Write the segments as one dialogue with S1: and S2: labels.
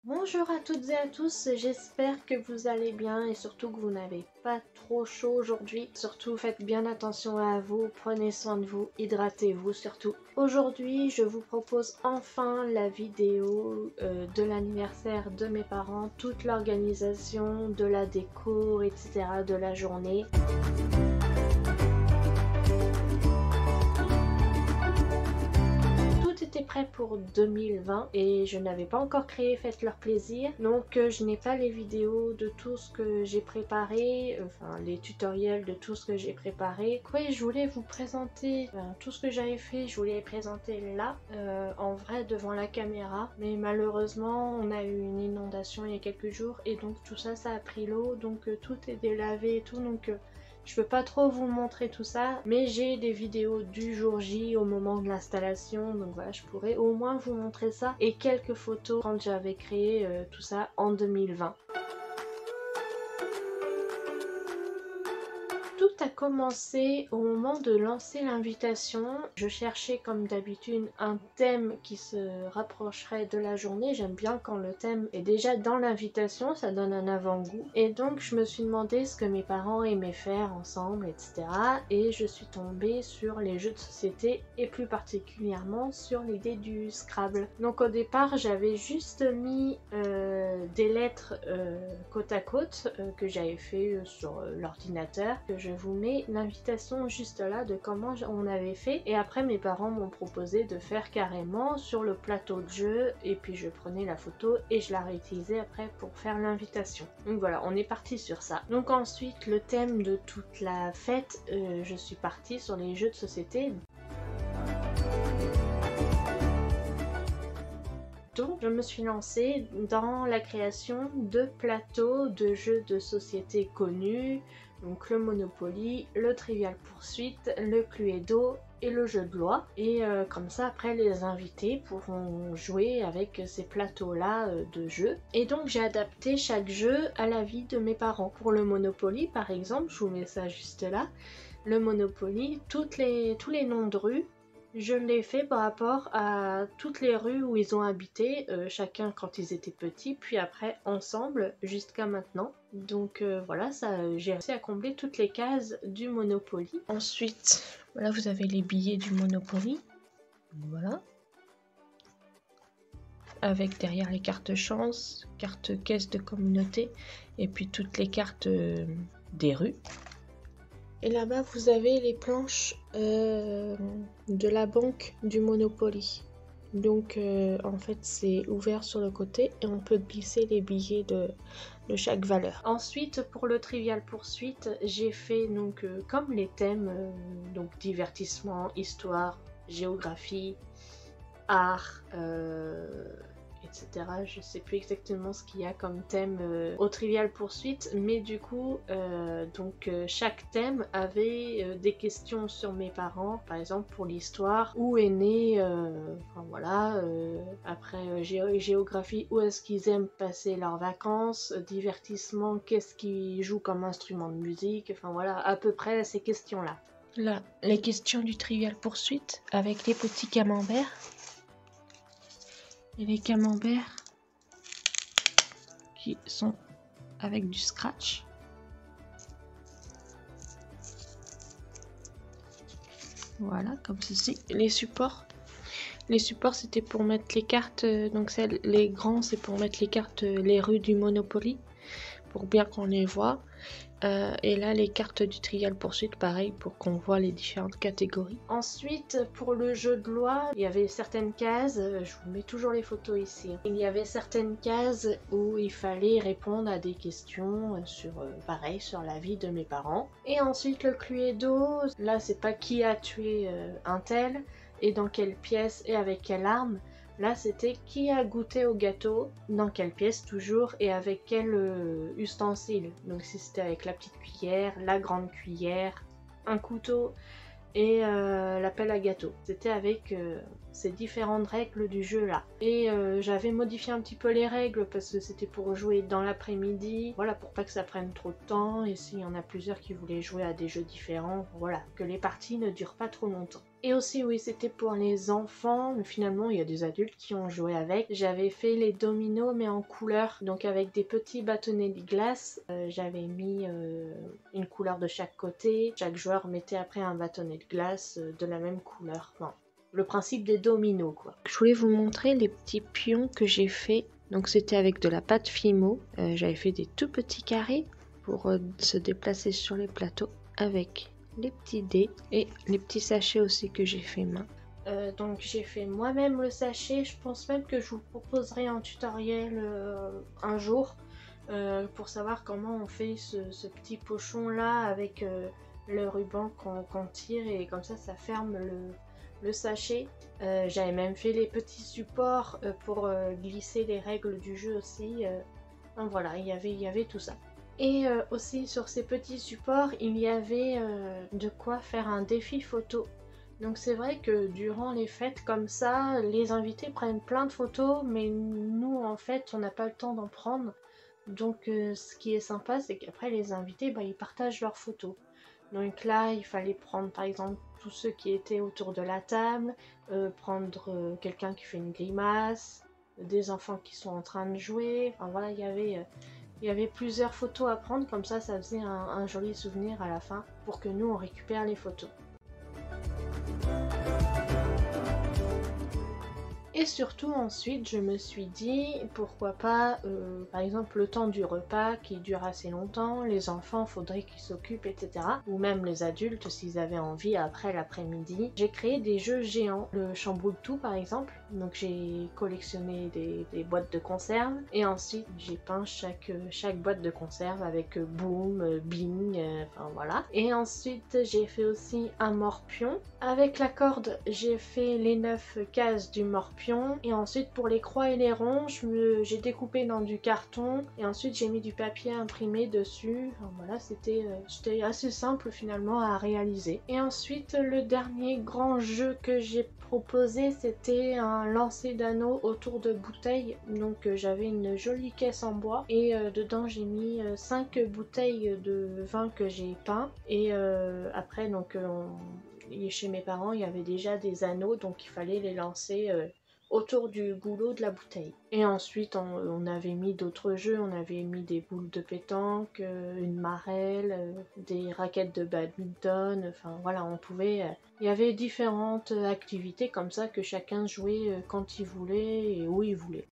S1: Bonjour à toutes et à tous, j'espère que vous allez bien et surtout que vous n'avez pas trop chaud aujourd'hui. Surtout faites bien attention à vous, prenez soin de vous, hydratez-vous surtout. Aujourd'hui je vous propose enfin la vidéo de l'anniversaire de mes parents, toute l'organisation de la déco, etc. de la journée. Prêt pour 2020 et je n'avais pas encore créé Faites leur plaisir, donc je n'ai pas les vidéos de tout ce que j'ai préparé, enfin les tutoriels de tout ce que j'ai préparé. Oui, je voulais vous présenter tout ce que j'avais fait, je voulais les présenter là en vrai devant la caméra, mais malheureusement on a eu une inondation il y a quelques jours et donc tout ça a pris l'eau, donc tout est délavé et tout, donc je peux pas trop vous montrer tout ça, mais j'ai des vidéos du jour J au moment de l'installation, donc voilà, je pourrais au moins vous montrer ça et quelques photos quand j'avais créé tout ça en 2020. Tout a commencé au moment de lancer l'invitation. Je cherchais comme d'habitude un thème qui se rapprocherait de la journée. J'aime bien quand le thème est déjà dans l'invitation, ça donne un avant-goût. Et donc je me suis demandé ce que mes parents aimaient faire ensemble, etc. Et je suis tombée sur les jeux de société et plus particulièrement sur l'idée du Scrabble. Donc au départ j'avais juste mis des lettres côte à côte que j'avais fait sur l'ordinateur, que je vous mets l'invitation juste là de comment on avait fait, et après mes parents m'ont proposé de faire carrément sur le plateau de jeu et puis je prenais la photo et je la réutilisais après pour faire l'invitation. Donc voilà, on est parti sur ça. Donc ensuite le thème de toute la fête, je suis partie sur les jeux de société. Donc je me suis lancée dans la création de plateaux de jeux de société connus, donc le Monopoly, le Trivial Pursuit, le Cluedo et le jeu de loi. Et comme ça après les invités pourront jouer avec ces plateaux là de jeux. Et donc j'ai adapté chaque jeu à la vie de mes parents. Pour le Monopoly par exemple, je vous mets ça juste là, le Monopoly, tous les noms de rues, je l'ai fait par rapport à toutes les rues où ils ont habité, chacun quand ils étaient petits, puis après ensemble jusqu'à maintenant. Donc voilà, j'ai réussi à combler toutes les cases du Monopoly. Ensuite, voilà, vous avez les billets du Monopoly. Voilà. Avec derrière les cartes chance, cartes caisse de communauté, et puis toutes les cartes des rues. Et là-bas, vous avez les planches de la banque du Monopoly. Donc, en fait, c'est ouvert sur le côté et on peut glisser les billets de chaque valeur. Ensuite, pour le Trivial Pursuit, j'ai fait donc comme les thèmes, donc divertissement, histoire, géographie, art, etc. Je sais plus exactement ce qu'il y a comme thème au Trivial Pursuit, mais du coup chaque thème avait des questions sur mes parents, par exemple pour l'histoire, où est né, enfin voilà, après géographie, où est-ce qu'ils aiment passer leurs vacances, divertissement, qu'est-ce qu'ils jouent comme instrument de musique, enfin voilà, à peu près ces questions là. Là, les questions du Trivial Pursuit avec les petits camemberts. Et les camemberts qui sont avec du scratch. Voilà, comme ceci. Les supports c'était pour mettre les cartes, donc les grands c'est pour mettre les cartes, les rues du Monopoly, pour bien qu'on les voit. Et là les cartes du Trivial Pursuit, pareil, pour qu'on voit les différentes catégories. Ensuite pour le jeu de loi, il y avait certaines cases, je vous mets toujours les photos ici, il y avait certaines cases où il fallait répondre à des questions sur pareil, sur la vie de mes parents. Et ensuite le Cluedo, là c'est pas qui a tué un tel et dans quelle pièce et avec quelle arme. Là, c'était qui a goûté au gâteau, dans quelle pièce toujours, et avec quel ustensile. Donc si c'était avec la petite cuillère, la grande cuillère, un couteau et la pelle à gâteau. C'était avec ces différentes règles du jeu là. Et j'avais modifié un petit peu les règles parce que c'était pour jouer dans l'après-midi. Voilà, pour pas que ça prenne trop de temps. Et s'il y en a plusieurs qui voulaient jouer à des jeux différents, voilà, que les parties ne durent pas trop longtemps. Et aussi oui, c'était pour les enfants, mais finalement il y a des adultes qui ont joué avec. J'avais fait les dominos mais en couleur, donc avec des petits bâtonnets de glace. J'avais mis une couleur de chaque côté. Chaque joueur mettait après un bâtonnet de glace de la même couleur. Bon, le principe des dominos quoi. Je voulais vous montrer les petits pions que j'ai fait. Donc c'était avec de la pâte Fimo. J'avais fait des tout petits carrés pour se déplacer sur les plateaux avec les petits dés et les petits sachets aussi que j'ai fait main. Donc j'ai fait moi-même le sachet. Je pense même que je vous proposerai un tutoriel un jour pour savoir comment on fait ce petit pochon là avec le ruban qu'on tire et comme ça ferme le sachet. J'avais même fait les petits supports pour glisser les règles du jeu aussi. Donc voilà, il y avait tout ça. Et aussi sur ces petits supports, il y avait de quoi faire un défi photo. Donc c'est vrai que durant les fêtes comme ça, les invités prennent plein de photos, mais nous en fait on n'a pas le temps d'en prendre. Donc ce qui est sympa, c'est qu'après les invités, ils partagent leurs photos. Donc là, il fallait prendre par exemple tous ceux qui étaient autour de la table, prendre quelqu'un qui fait une grimace, des enfants qui sont en train de jouer. Enfin voilà, il y avait plusieurs photos à prendre, comme ça faisait un joli souvenir à la fin pour que nous on récupère les photos. Et surtout ensuite je me suis dit pourquoi pas par exemple le temps du repas qui dure assez longtemps, les enfants faudrait qu'ils s'occupent etc. Ou même les adultes s'ils avaient envie après l'après-midi. J'ai créé des jeux géants, le chamboule tout par exemple, donc j'ai collectionné des boîtes de conserve et ensuite j'ai peint chaque boîte de conserve avec boom, bing, enfin voilà. Et ensuite j'ai fait aussi un morpion. Avec la corde j'ai fait les 9 cases du morpion. Et ensuite pour les croix et les ronds, j'ai découpé dans du carton et ensuite j'ai mis du papier imprimé dessus. Enfin, voilà, c'était assez simple finalement à réaliser. Et ensuite le dernier grand jeu que j'ai proposé, c'était un lancer d'anneaux autour de bouteilles. Donc j'avais une jolie caisse en bois et dedans j'ai mis 5 bouteilles de vin que j'ai peint. Et après donc chez mes parents il y avait déjà des anneaux, donc il fallait les lancer autour du goulot de la bouteille. Et ensuite on avait mis d'autres jeux, on avait mis des boules de pétanque, une marelle, des raquettes de badminton, enfin voilà, on pouvait... il y avait différentes activités comme ça que chacun jouait quand il voulait et où il voulait.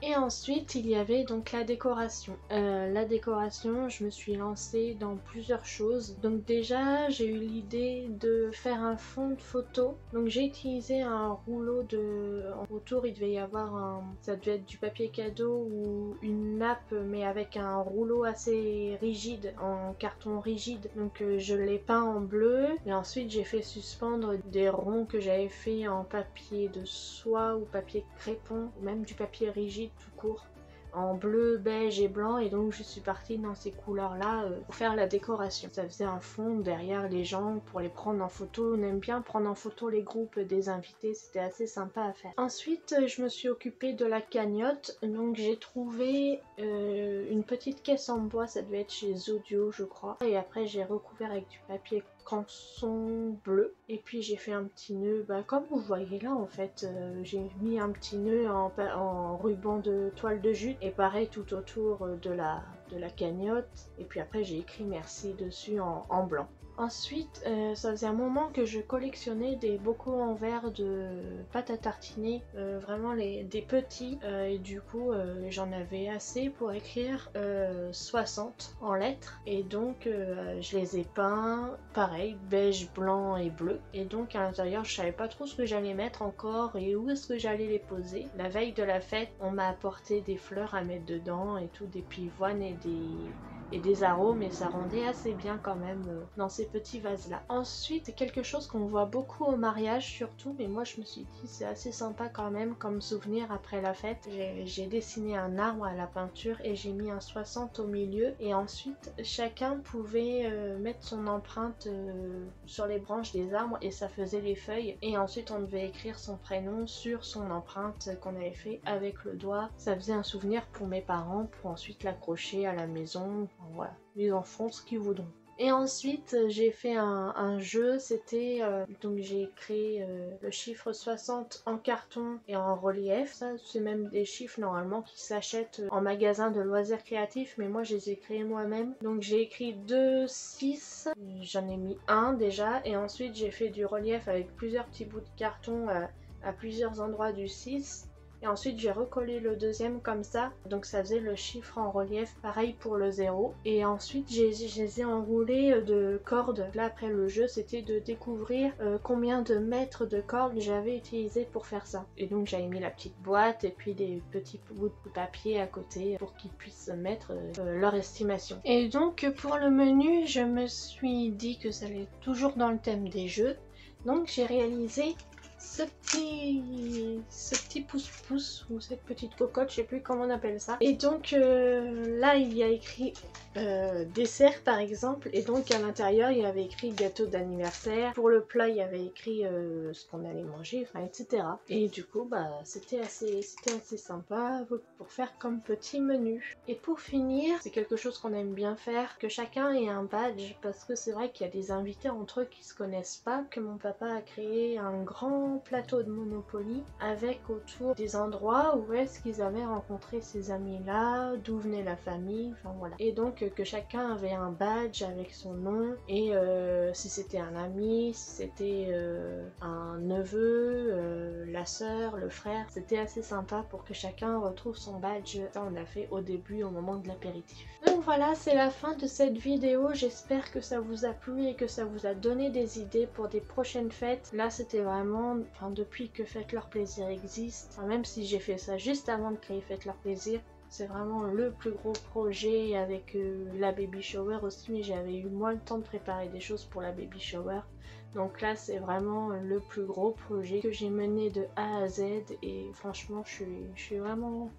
S1: Et ensuite, il y avait donc la décoration. La décoration, je me suis lancée dans plusieurs choses. Donc déjà, j'ai eu l'idée de faire un fond de photo. Donc j'ai utilisé un rouleau autour, il devait y avoir ça devait être du papier cadeau ou une nappe, mais avec un rouleau assez rigide, en carton rigide. Donc je l'ai peint en bleu. Et ensuite, j'ai fait suspendre des ronds que j'avais fait en papier de soie ou papier crépon, ou même du papier rigide tout court, en bleu, beige et blanc, et donc je suis partie dans ces couleurs là pour faire la décoration. Ça faisait un fond derrière les gens pour les prendre en photo. On aime bien prendre en photo les groupes des invités, c'était assez sympa à faire. Ensuite je me suis occupée de la cagnotte, donc j'ai trouvé une petite caisse en bois, ça devait être chez Audio je crois, et après j'ai recouvert avec du papier canson bleu et puis j'ai fait un petit nœud comme vous voyez là en fait. J'ai mis un petit nœud en ruban de toile de jute et pareil tout autour de la cagnotte, et puis après j'ai écrit merci dessus en blanc. Ensuite, ça faisait un moment que je collectionnais des bocaux en verre de pâte à tartiner, vraiment des petits, et du coup j'en avais assez pour écrire 60 en lettres, et donc je les ai peints, pareil, beige, blanc et bleu, et donc à l'intérieur je savais pas trop ce que j'allais mettre encore et où est-ce que j'allais les poser. La veille de la fête, on m'a apporté des fleurs à mettre dedans et tout, des pivoines et des arômes, et ça rendait assez bien quand même dans ces petits vases là. Ensuite, quelque chose qu'on voit beaucoup au mariage surtout, mais moi je me suis dit c'est assez sympa quand même comme souvenir après la fête. J'ai dessiné un arbre à la peinture et j'ai mis un 60 au milieu, et ensuite chacun pouvait mettre son empreinte sur les branches des arbres et ça faisait les feuilles, et ensuite on devait écrire son prénom sur son empreinte qu'on avait fait avec le doigt. Ça faisait un souvenir pour mes parents pour ensuite l'accrocher à la maison. Voilà, les enfants ce qu'ils voudront. Et ensuite j'ai fait un jeu, c'était donc j'ai créé le chiffre 60 en carton et en relief. Ça c'est même des chiffres normalement qui s'achètent en magasin de loisirs créatifs, mais moi je les ai créés moi-même. Donc j'ai écrit 2, 6, j'en ai mis un déjà, et ensuite j'ai fait du relief avec plusieurs petits bouts de carton à plusieurs endroits du 6. Et ensuite j'ai recollé le deuxième comme ça, donc ça faisait le chiffre en relief, pareil pour le 0. Et ensuite je les ai enroulés de cordes. Là après le jeu c'était de découvrir combien de mètres de cordes j'avais utilisé pour faire ça. Et donc j'avais mis la petite boîte et puis des petits bouts de papier à côté pour qu'ils puissent mettre leur estimation. Et donc pour le menu je me suis dit que ça allait toujours dans le thème des jeux. Donc j'ai réalisé ce petit pouce-pouce ou cette petite cocotte, je sais plus comment on appelle ça. Et donc là il y a écrit dessert par exemple, et donc à l'intérieur il y avait écrit gâteau d'anniversaire. Pour le plat il y avait écrit ce qu'on allait manger, enfin etc. Et du coup bah c'était assez sympa pour faire comme petit menu. Et pour finir, c'est quelque chose qu'on aime bien faire, que chacun ait un badge, parce que c'est vrai qu'il y a des invités entre eux qui se connaissent pas, que mon papa a créé un grand plateau de Monopoly avec autour des endroits où est-ce qu'ils avaient rencontré ces amis là, d'où venait la famille, enfin voilà. Et donc que chacun avait un badge avec son nom et si c'était un ami, si c'était un neveu, la sœur, le frère, c'était assez sympa pour que chacun retrouve son badge. Ça on l'a fait au début au moment de l'apéritif. Donc voilà, c'est la fin de cette vidéo, j'espère que ça vous a plu et que ça vous a donné des idées pour des prochaines fêtes. Là c'était vraiment, enfin depuis que Faites leur plaisir existe, enfin, même si j'ai fait ça juste avant de créer Faites leur plaisir, c'est vraiment le plus gros projet avec la baby shower aussi, mais j'avais eu moins le temps de préparer des choses pour la baby shower. Donc là c'est vraiment le plus gros projet que j'ai mené de A à Z et franchement je suis vraiment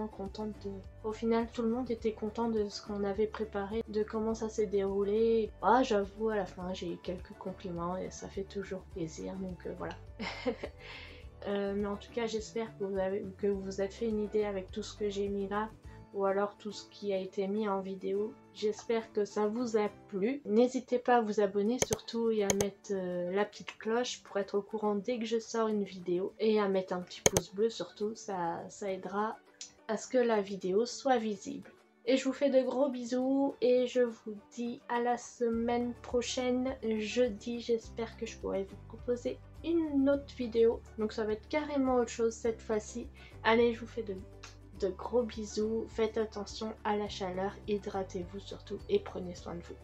S1: contente de... Au final tout le monde était content de ce qu'on avait préparé, de comment ça s'est déroulé. Ah j'avoue à la fin j'ai eu quelques compliments et ça fait toujours plaisir, donc voilà. Mais en tout cas j'espère que vous vous êtes fait une idée avec tout ce que j'ai mis là, ou alors tout ce qui a été mis en vidéo. J'espère que ça vous a plu. N'hésitez pas à vous abonner surtout et à mettre la petite cloche pour être au courant dès que je sors une vidéo. Et à mettre un petit pouce bleu surtout, ça aidera à ce que la vidéo soit visible. Et je vous fais de gros bisous et je vous dis à la semaine prochaine, jeudi. J'espère que je pourrai vous proposer une autre vidéo. Donc ça va être carrément autre chose cette fois-ci. Allez, je vous fais de gros bisous. Faites attention à la chaleur, hydratez-vous surtout et prenez soin de vous.